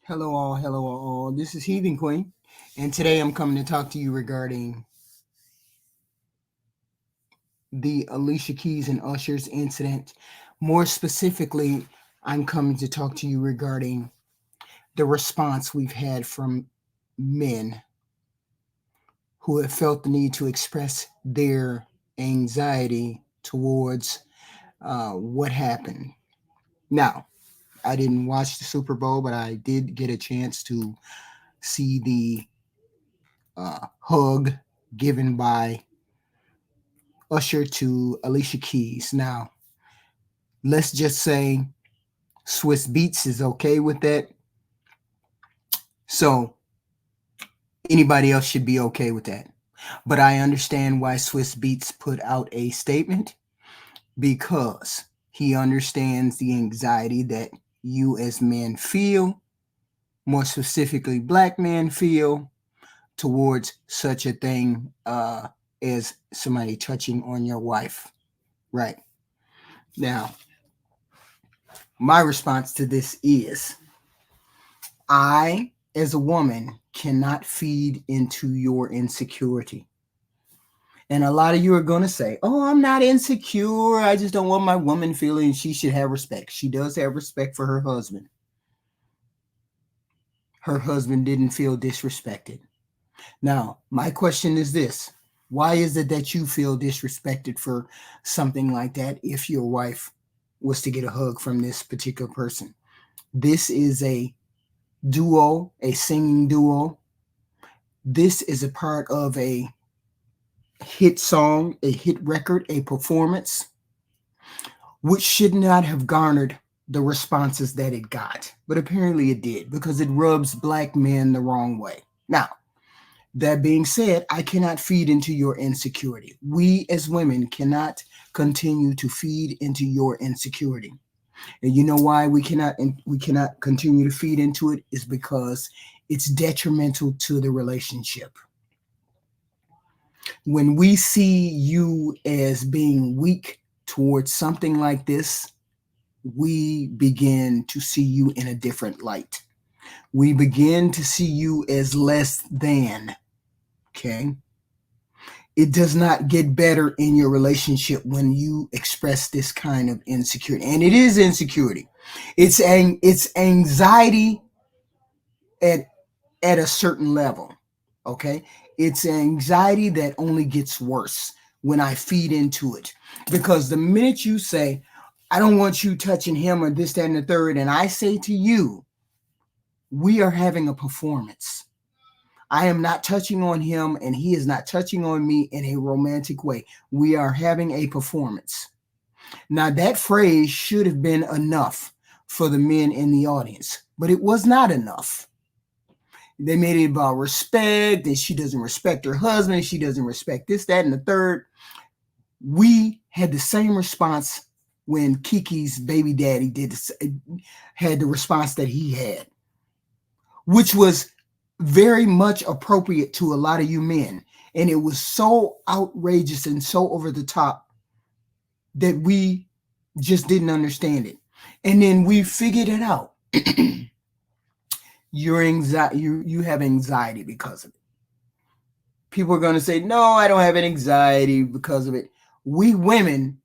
Hello all. This is Heathen Queen, and today I'm coming to talk to you regarding the Alicia Keys and Usher's incident. More specifically, I'm coming to talk to you regarding the response we've had from men who have felt the need to express their anxiety towards what happened. Now, I didn't watch the Super Bowl, but I did get a chance to see the hug given by Usher to Alicia Keys. Now, let's just say Swiss Beats is okay with that. So anybody else should be okay with that. But I understand why Swiss Beats put out a statement because he understands the anxiety that you as men feel, more specifically black men feel, towards such a thing as somebody touching on your wife. Right. Now, my response to this is I, as a woman, cannot feed into your insecurity. And a lot of you are going to say, oh, I'm not insecure. I just don't want my woman feeling she should have respect. She does have respect for her husband. Her husband didn't feel disrespected. Now, my question is this. Why is it that you feel disrespected for something like that if your wife was to get a hug from this particular person? This is a duo, a singing duo. This is a part of a hit song, a hit record, a performance, which should not have garnered the responses that it got. But apparently it did because it rubs black men the wrong way. Now, that being said, I cannot feed into your insecurity. We as women cannot continue to feed into your insecurity. And you know why we cannot continue to feed into it is because it's detrimental to the relationship. When we see you as being weak towards something like this, we begin to see you in a different light. We begin to see you as less than. Okay? It does not get better in your relationship when you express this kind of insecurity. And it is insecurity. It's anxiety at a certain level. Okay? It's anxiety that only gets worse when I feed into it. Because the minute you say, I don't want you touching him or this, that, and the third, and I say to you, we are having a performance. I am not touching on him and he is not touching on me in a romantic way. We are having a performance. Now, that phrase should have been enough for the men in the audience, but it was not enough. They made it about respect, and she doesn't respect her husband, she doesn't respect this, that, and the third. We had the same response when Kiki's baby daddy had the response that he had, which was very much appropriate to a lot of you men. And it was so outrageous and so over the top that we just didn't understand it. And then we figured it out. You have anxiety because of it. People are going to say, no, I don't have an anxiety because of it. We women,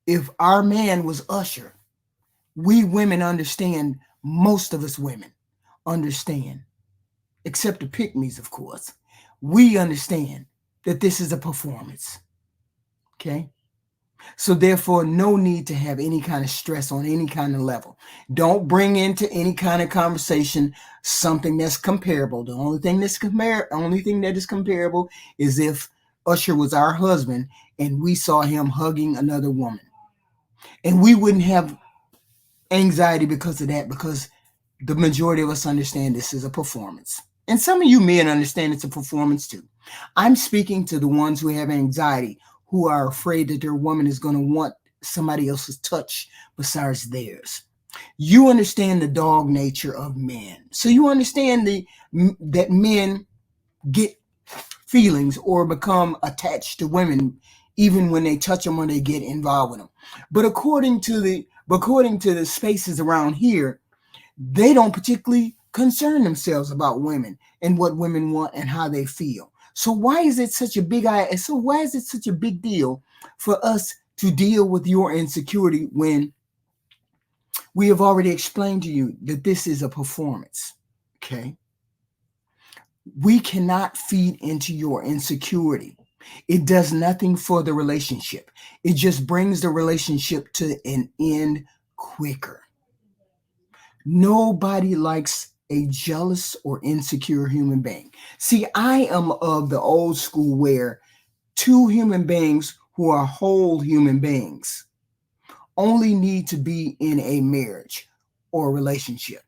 if our man was Usher, we women understand, most of us women understand, except the pick-me's, of course. We understand that this is a performance. Okay? So therefore, no need to have any kind of stress on any kind of level. Don't bring into any kind of conversation something that's comparable. The only thing that is comparable is if Usher was our husband and we saw him hugging another woman. And we wouldn't have anxiety because of that, because the majority of us understand this is a performance. And some of you men understand it's a performance too. I'm speaking to the ones who have anxiety, who are afraid that their woman is going to want somebody else's touch besides theirs. You understand the dog nature of men. So you understand that men get feelings or become attached to women even when they touch them or they get involved with them. But according to the spaces around here, They don't particularly concern themselves about women and what women want and how they feel. So why is it such a why is it such a big deal for us to deal with your insecurity when we have already explained to you that this is a performance? Okay. We cannot feed into your insecurity. It does nothing for the relationship. It just brings the relationship to an end quicker. Nobody likes a jealous or insecure human being. See, I am of the old school where two human beings who are whole human beings only need to be in a marriage or relationship.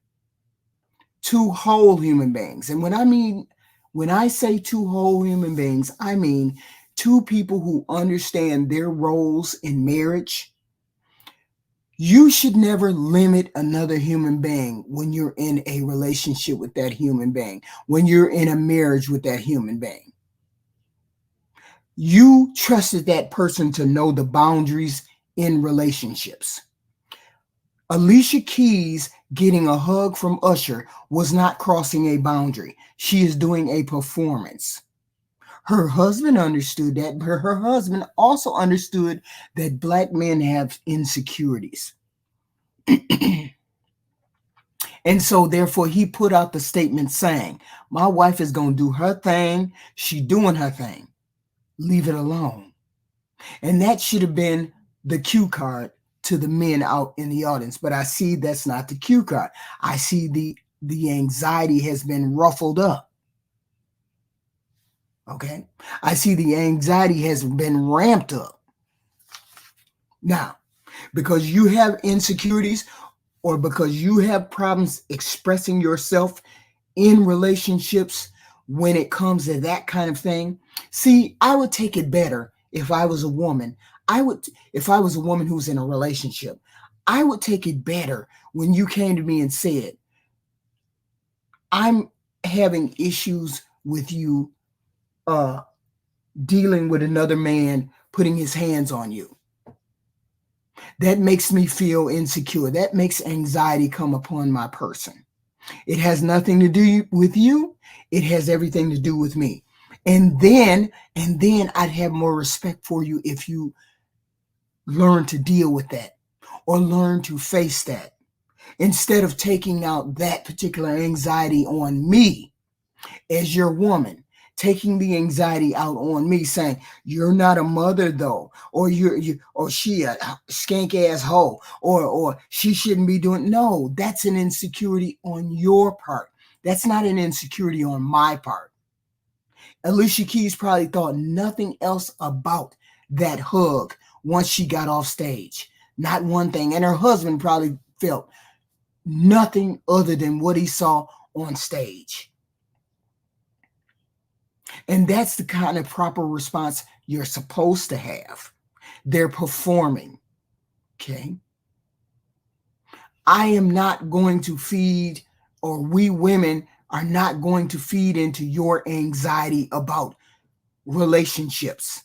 Two whole human beings. And when I say two whole human beings, I mean two people who understand their roles in marriage. You should never limit another human being when you're in a relationship with that human being, when you're in a marriage with that human being. You trusted that person to know the boundaries in relationships. Alicia Keys getting a hug from Usher was not crossing a boundary. She is doing a performance. Her husband understood that, but her husband also understood that Black men have insecurities. And so therefore he put out the statement saying, my wife is going to do her thing. She doing her thing. Leave it alone. And that should have been the cue card to the men out in the audience. But I see that's not the cue card. I see the anxiety has been ruffled up. Okay. I see the anxiety has been ramped up. Now, because you have insecurities or because you have problems expressing yourself in relationships when it comes to that kind of thing. See, I would take it better if I was a woman. If I was a woman who's in a relationship, I would take it better when you came to me and said, I'm having issues with you dealing with another man putting his hands on you. That makes me feel insecure. That makes anxiety come upon my person. It has nothing to do with you. It has everything to do with me. And then I'd have more respect for you if you learn to deal with that or learn to face that instead of taking out that particular anxiety on me as your woman, taking the anxiety out on me, saying you're not a mother though, or or she a skank ass hoe, or she shouldn't be doing. No, that's an insecurity on your part. That's not an insecurity on my part. Alicia Keys probably thought nothing else about that hug once she got off stage. Not one thing. And her husband probably felt nothing other than what he saw on stage. And that's the kind of proper response you're supposed to have. They're performing. Okay. I am not going to feed, or we women are not going to feed into your anxiety about relationships.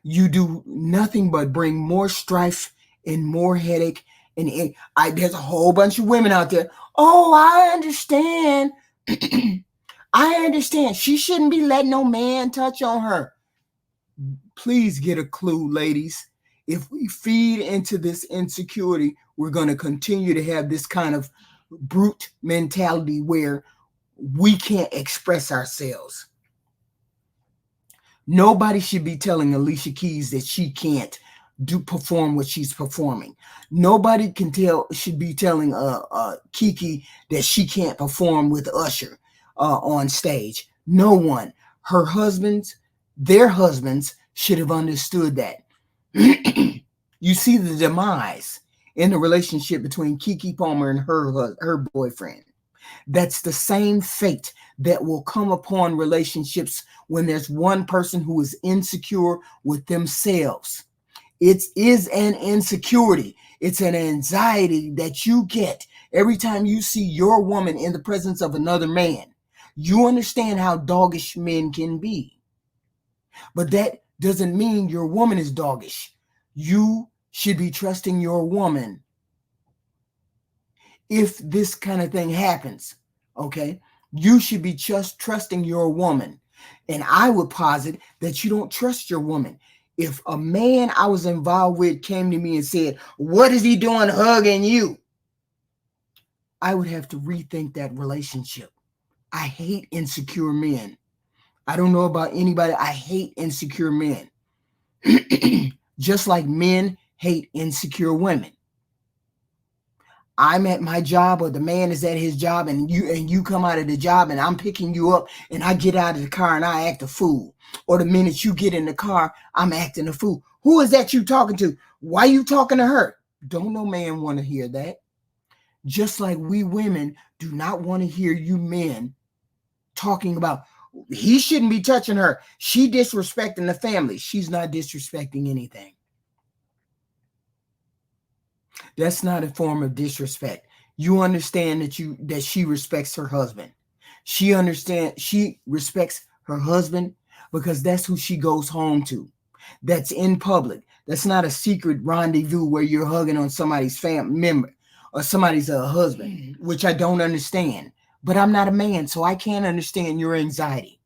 You do nothing but bring more strife and more headache. And there's a whole bunch of women out there. Oh, I understand. I understand. She shouldn't be letting no man touch on her. Please get a clue, ladies. If we feed into this insecurity, we're going to continue to have this kind of brute mentality where we can't express ourselves. Nobody should be telling Alicia Keys that she can't perform what she's performing. Nobody should be telling Kiki that she can't perform with Usher on stage. No one. Their husbands should have understood that. You see the demise in the relationship between Keke Palmer and her boyfriend. That's the same fate that will come upon relationships when there's one person who is insecure with themselves. It is an insecurity. It's an anxiety that you get every time you see your woman in the presence of another man. You understand how doggish men can be. But that doesn't mean your woman is doggish. You should be trusting your woman if this kind of thing happens, okay, you should be just trusting your woman. And I would posit that you don't trust your woman. If a man I was involved with came to me and said, "What is he doing hugging you?" I would have to rethink that relationship. I hate insecure men. I don't know about anybody. I hate insecure men. Just like men hate insecure women. I'm at my job or the man is at his job, and you come out of the job and I'm picking you up and I get out of the car and I act a fool. Or the minute you get in the car, I'm acting a fool. Who is that you talking to? Why you talking to her? Don't no man want to hear that. Just like we women do not want to hear you men talking about, he shouldn't be touching her. She disrespecting the family. She's not disrespecting anything. That's not a form of disrespect. You understand that she respects her husband. She respects her husband because that's who she goes home to. That's in public. That's not a secret rendezvous where you're hugging on somebody's family member or somebody's husband, which I don't understand. But I'm not a man, so I can't understand your anxiety.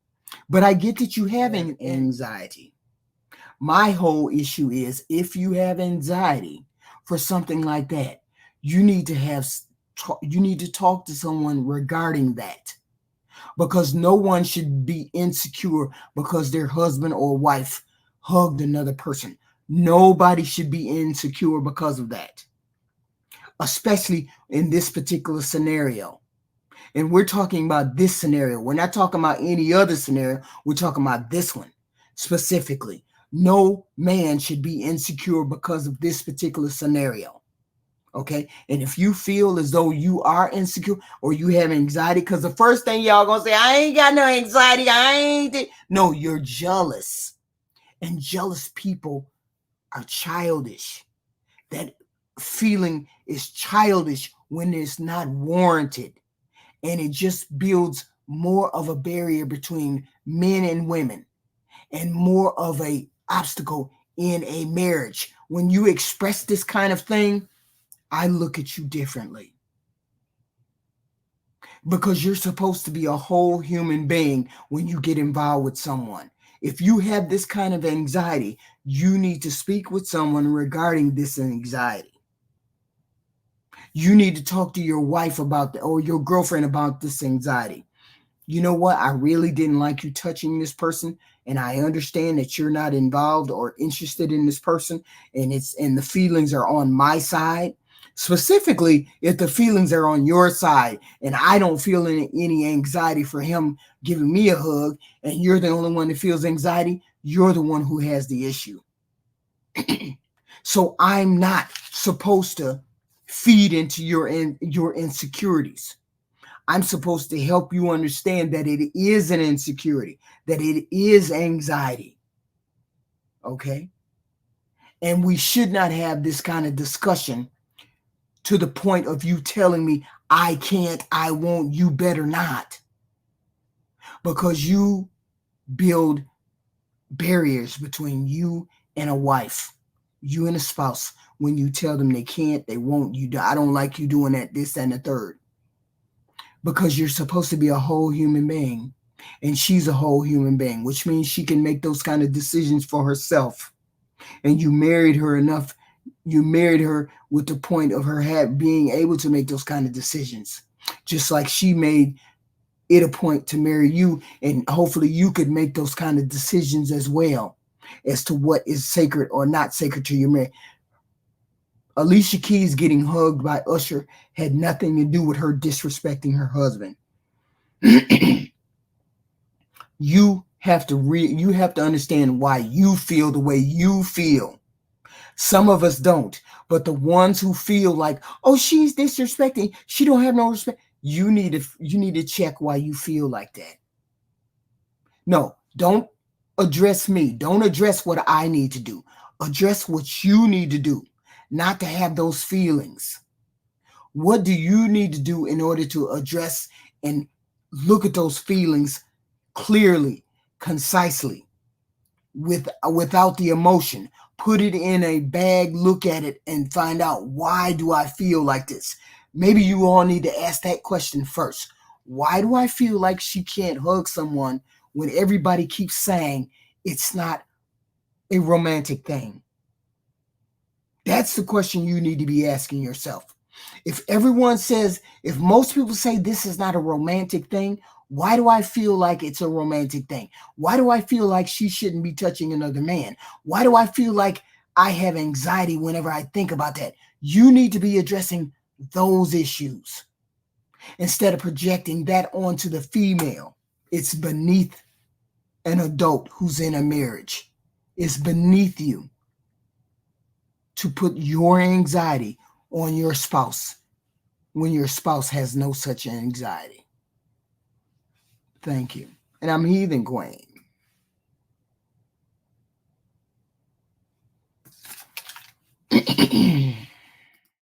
But I get that you have anxiety. My whole issue is, if you have anxiety for something like that, you need to talk to someone regarding that, because no one should be insecure because their husband or wife hugged another person. Nobody should be insecure because of that, especially in this particular scenario. And we're talking about this scenario. We're not talking about any other scenario. We're talking about this one specifically. No man should be insecure because of this particular scenario. Okay. And if you feel as though you are insecure or you have anxiety, because the first thing y'all gonna say, "I ain't got no anxiety. No, you're jealous. And jealous people are childish. That feeling is childish when it's not warranted. And it just builds more of a barrier between men and women and more of a obstacle in a marriage. When you express this kind of thing, I look at you differently, because you're supposed to be a whole human being when you get involved with someone. If you have this kind of anxiety, you need to speak with someone regarding this anxiety. You need to talk to your wife about or your girlfriend about this anxiety. You know what? I really didn't like you touching this person, and I understand that you're not involved or interested in this person, and the feelings are on my side. Specifically, if the feelings are on your side and I don't feel any anxiety for him giving me a hug, and you're the only one that feels anxiety, you're the one who has the issue. So I'm not supposed to feed into your insecurities. I'm supposed to help you understand that it is an insecurity, that it is anxiety. Okay? And we should not have this kind of discussion to the point of you telling me, "I can't, I won't, you better not." Because you build barriers between you and a wife, you and a spouse, when you tell them they can't, they won't, I don't like you doing that, this, and the third. Because you're supposed to be a whole human being, and she's a whole human being, which means she can make those kind of decisions for herself. And you married her with the point of her being able to make those kind of decisions, just like she made it a point to marry you, and hopefully you could make those kind of decisions as well as to what is sacred or not sacred to your marriage. Alicia Keys getting hugged by Usher had nothing to do with her disrespecting her husband. You have to understand why you feel the way you feel. Some of us don't, but the ones who feel like, "Oh, she's disrespecting, she don't have no respect," you need to check why you feel like that. No, don't address me. Don't address what I need to do. Address what you need to do, not to have those feelings. What do you need to do in order to address and look at those feelings clearly, concisely, without the emotion? Put it in a bag, look at it, and find out, why do I feel like this? Maybe you all need to ask that question first. Why do I feel like she can't hug someone when everybody keeps saying it's not a romantic thing? That's the question you need to be asking yourself. If most people say this is not a romantic thing, why do I feel like it's a romantic thing? Why do I feel like she shouldn't be touching another man? Why do I feel like I have anxiety whenever I think about that? You need to be addressing those issues instead of projecting that onto the female. It's beneath an adult who's in a marriage. It's beneath you to put your anxiety on your spouse when your spouse has no such anxiety. Thank you. And I'm Heathen Queen.